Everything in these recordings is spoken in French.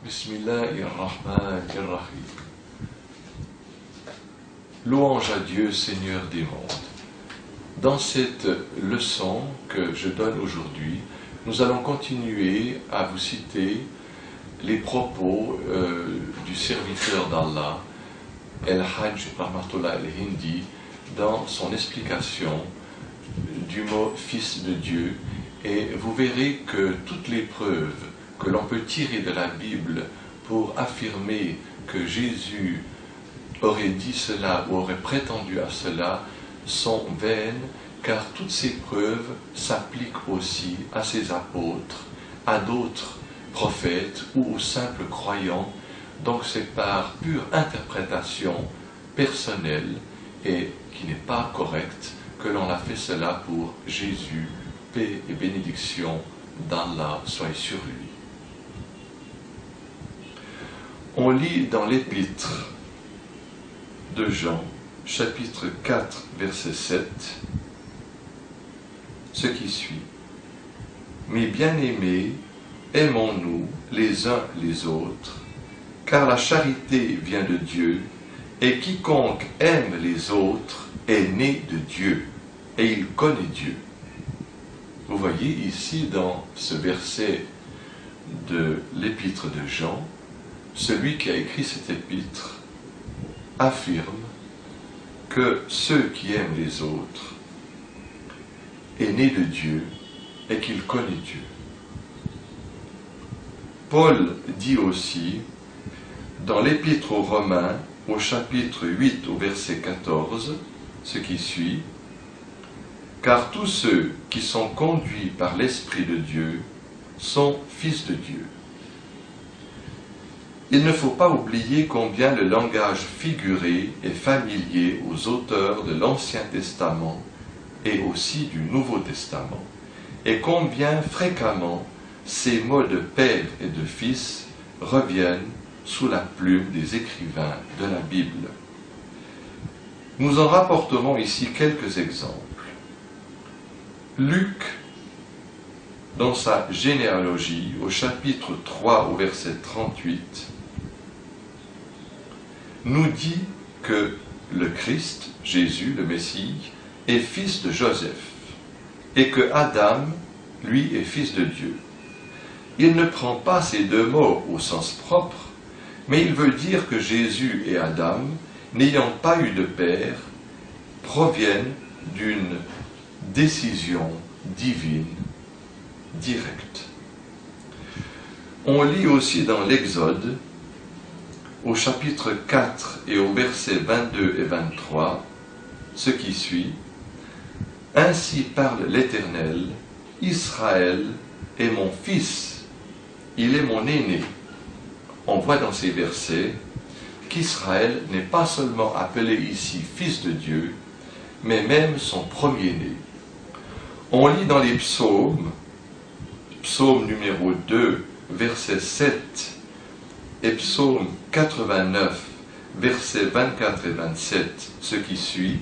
Bismillahirrahmanirrahim. Louange à Dieu, Seigneur des mondes. Dans cette leçon que je donne aujourd'hui, nous allons continuer à vous citer les propos du serviteur d'Allah, El-Hajj Rahmatullah El-Hindi, dans son explication du mot Fils de Dieu, et vous verrez que toutes les preuves que l'on peut tirer de la Bible pour affirmer que Jésus aurait dit cela ou aurait prétendu à cela sont vaines, car toutes ces preuves s'appliquent aussi à ses apôtres, à d'autres prophètes ou aux simples croyants. Donc c'est par pure interprétation personnelle et qui n'est pas correcte que l'on a fait cela pour Jésus. Paix et bénédiction d'Allah soient sur lui. On lit dans l'épître de Jean, chapitre 4, verset 7, ce qui suit. Mes bien-aimés, aimons-nous les uns les autres, car la charité vient de Dieu, et quiconque aime les autres est né de Dieu, et il connaît Dieu. Vous voyez ici dans ce verset de l'épître de Jean, celui qui a écrit cette épître affirme que ceux qui aiment les autres est né de Dieu et qu'il connaît Dieu. Paul dit aussi dans l'épître aux Romains, au chapitre 8, au verset 14, ce qui suit, « Car tous ceux qui sont conduits par l'Esprit de Dieu sont fils de Dieu. » Il ne faut pas oublier combien le langage figuré est familier aux auteurs de l'Ancien Testament et aussi du Nouveau Testament, et combien fréquemment ces mots de père et de fils reviennent sous la plume des écrivains de la Bible. Nous en rapporterons ici quelques exemples. Luc, dans sa généalogie, au chapitre 3, au verset 38, nous dit que le Christ, Jésus, le Messie, est fils de Joseph, et que Adam, lui, est fils de Dieu. Il ne prend pas ces deux mots au sens propre, mais il veut dire que Jésus et Adam, n'ayant pas eu de père, proviennent d'une décision divine, directe. On lit aussi dans l'Exode, au chapitre 4 et au verset 22 et 23, ce qui suit, « Ainsi parle l'Éternel, Israël est mon fils, il est mon aîné. » On voit dans ces versets qu'Israël n'est pas seulement appelé ici fils de Dieu, mais même son premier-né. On lit dans les psaumes, psaume numéro 2, verset 7, et psaume 89, versets 24 et 27, ce qui suit,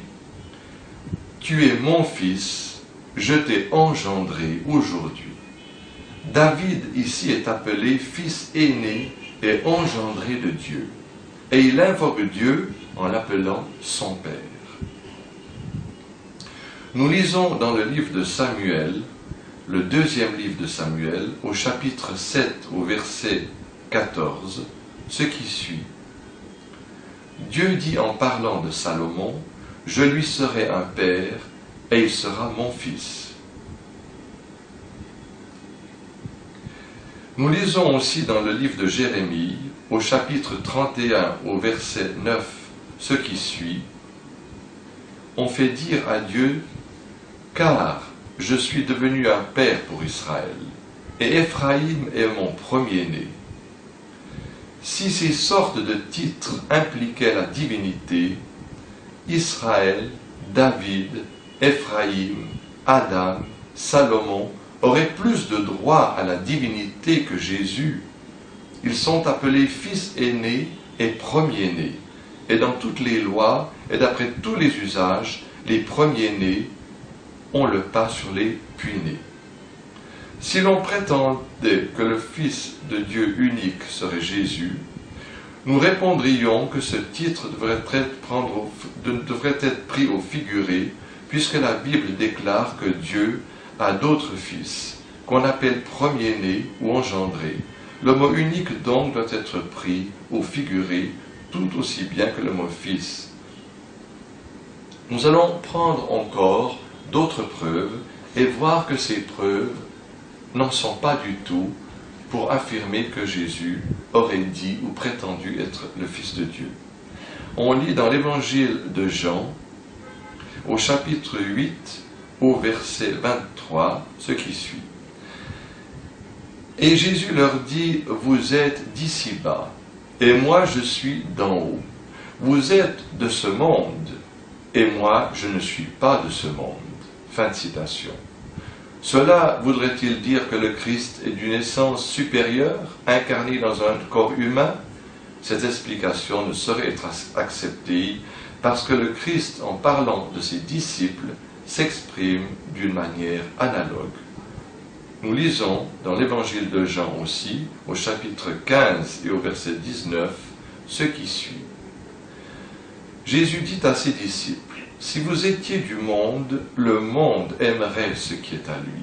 « Tu es mon fils, je t'ai engendré aujourd'hui. » David ici est appelé fils aîné et engendré de Dieu, et il invoque Dieu en l'appelant son Père. Nous lisons dans le livre de Samuel, le deuxième livre de Samuel, au chapitre 7, au verset 14, ce qui suit. Dieu dit en parlant de Salomon, « Je lui serai un père, et il sera mon fils. » Nous lisons aussi dans le livre de Jérémie, au chapitre 31, au verset 9, ce qui suit. On fait dire à Dieu, « Car je suis devenu un père pour Israël, et Éphraïm est mon premier-né. » Si ces sortes de titres impliquaient la divinité, Israël, David, Éphraïm, Adam, Salomon auraient plus de droit à la divinité que Jésus. Ils sont appelés fils aînés et premiers-nés. Et dans toutes les lois et d'après tous les usages, les premiers-nés ont le pas sur les puits-nés. Si l'on prétendait que le Fils de Dieu unique serait Jésus, nous répondrions que ce titre devrait être pris au figuré, puisque la Bible déclare que Dieu a d'autres fils, qu'on appelle premier-nés ou engendrés. Le mot unique donc doit être pris au figuré tout aussi bien que le mot fils. Nous allons prendre encore d'autres preuves et voir que ces preuves n'en sont pas du tout pour affirmer que Jésus aurait dit ou prétendu être le Fils de Dieu. On lit dans l'évangile de Jean, au chapitre 8, au verset 23, ce qui suit. Et Jésus leur dit, vous êtes d'ici-bas, et moi je suis d'en haut. Vous êtes de ce monde, et moi je ne suis pas de ce monde. Fin de citation. Cela voudrait-il dire que le Christ est d'une essence supérieure, incarné dans un corps humain? Cette explication ne saurait être acceptée parce que le Christ, en parlant de ses disciples, s'exprime d'une manière analogue. Nous lisons dans l'évangile de Jean aussi, au chapitre 15 et au verset 19, ce qui suit. Jésus dit à ses disciples, « Si vous étiez du monde, le monde aimerait ce qui est à lui.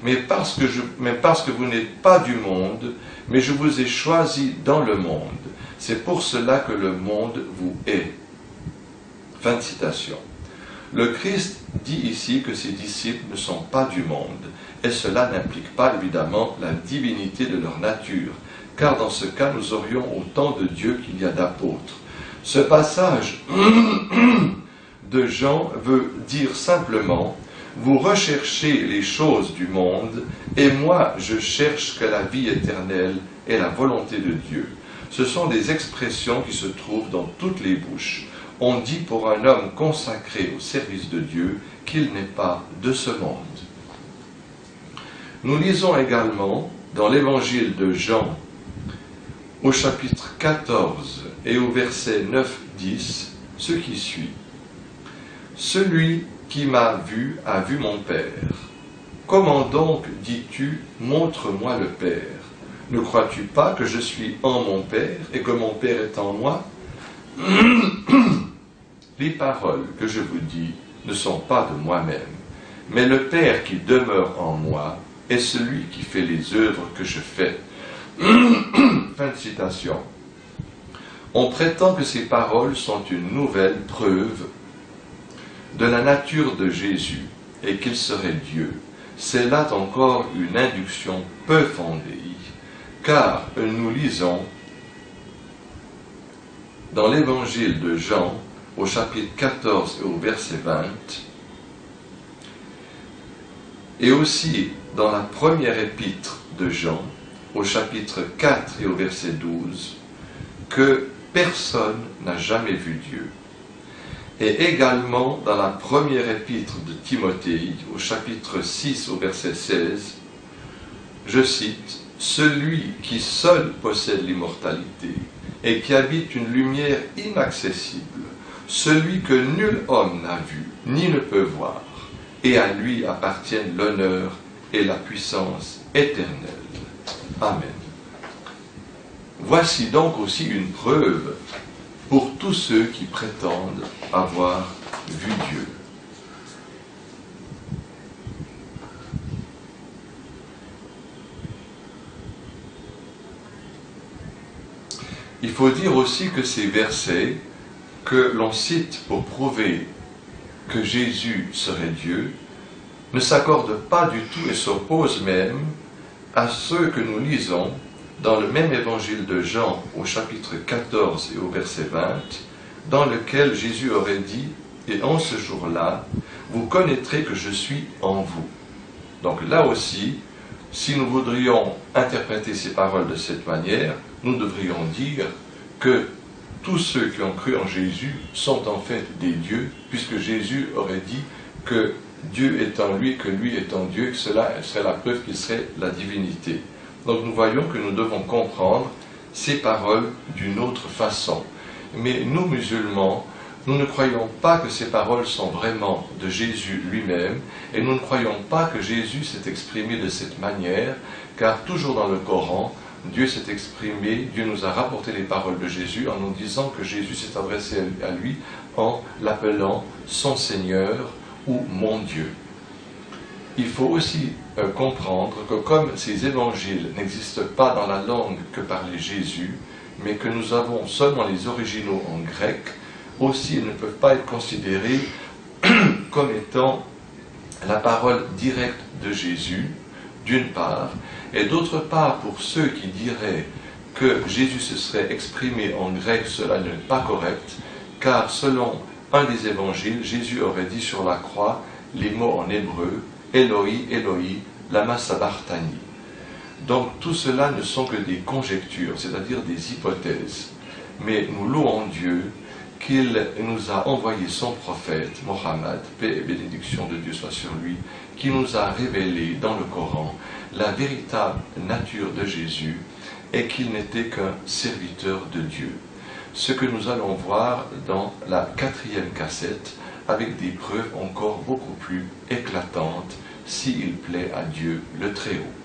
Mais parce que vous n'êtes pas du monde, mais je vous ai choisi dans le monde. C'est pour cela que le monde vous hait. » Fin de citation. Le Christ dit ici que ses disciples ne sont pas du monde, et cela n'implique pas évidemment la divinité de leur nature, car dans ce cas nous aurions autant de Dieu qu'il y a d'apôtres. Ce passage de Jean veut dire simplement « Vous recherchez les choses du monde, et moi je cherche que la vie éternelle est la volonté de Dieu. » Ce sont des expressions qui se trouvent dans toutes les bouches. On dit pour un homme consacré au service de Dieu qu'il n'est pas de ce monde. Nous lisons également dans l'évangile de Jean, au chapitre 14 et au verset 9-10, ce qui suit. « Celui qui m'a vu a vu mon Père. Comment donc dis-tu, montre-moi le Père? Ne crois-tu pas que je suis en mon Père et que mon Père est en moi? Les paroles que je vous dis ne sont pas de moi-même, mais le Père qui demeure en moi est celui qui fait les œuvres que je fais. » Fin de citation. On prétend que ces paroles sont une nouvelle preuve de la nature de Jésus et qu'il serait Dieu. C'est là encore une induction peu fondée, car nous lisons dans l'évangile de Jean, au chapitre 14 et au verset 20, et aussi dans la première épître de Jean, au chapitre 4 et au verset 12, que personne n'a jamais vu Dieu. Et également dans la première épître de Timothée, au chapitre 6 au verset 16, je cite, « Celui qui seul possède l'immortalité et qui habite une lumière inaccessible, celui que nul homme n'a vu ni ne peut voir, et à lui appartiennent l'honneur et la puissance éternelle. Amen. » Voici donc aussi une preuve pour tous ceux qui prétendent avoir vu Dieu. Il faut dire aussi que ces versets que l'on cite pour prouver que Jésus serait Dieu ne s'accordent pas du tout et s'opposent même à ceux que nous lisons dans le même évangile de Jean au chapitre 14 et au verset 20, dans lequel Jésus aurait dit « Et en ce jour-là, vous connaîtrez que je suis en vous. » Donc là aussi, si nous voudrions interpréter ces paroles de cette manière, nous devrions dire que tous ceux qui ont cru en Jésus sont en fait des dieux, puisque Jésus aurait dit que Dieu est en lui, que lui est en Dieu, que cela serait la preuve qu'il serait la divinité. Donc nous voyons que nous devons comprendre ces paroles d'une autre façon. Mais nous, musulmans, Nous ne croyons pas que ces paroles sont vraiment de Jésus lui-même, et nous ne croyons pas que Jésus s'est exprimé de cette manière, car toujours dans le Coran, Dieu s'est exprimé, Dieu nous a rapporté les paroles de Jésus en nous disant que Jésus s'est adressé à lui en l'appelant son Seigneur ou mon Dieu. Il faut aussi comprendre que comme ces évangiles n'existent pas dans la langue que parlait Jésus, mais que nous avons seulement les originaux en grec, aussi ils ne peuvent pas être considérés comme étant la parole directe de Jésus, d'une part, et d'autre part, pour ceux qui diraient que Jésus se serait exprimé en grec, cela n'est pas correct, car selon un des évangiles, Jésus aurait dit sur la croix les mots en hébreu, Eloi, Eloi, lama sabachthani. Donc tout cela ne sont que des conjectures, c'est-à-dire des hypothèses. Mais nous louons Dieu qu'il nous a envoyé son prophète, Mohammed, paix et bénédiction de Dieu soit sur lui, qui nous a révélé dans le Coran la véritable nature de Jésus et qu'il n'était qu'un serviteur de Dieu. Ce que nous allons voir dans la 4e cassette avec des preuves encore beaucoup plus éclatantes s'il plaît à Dieu le Très-Haut.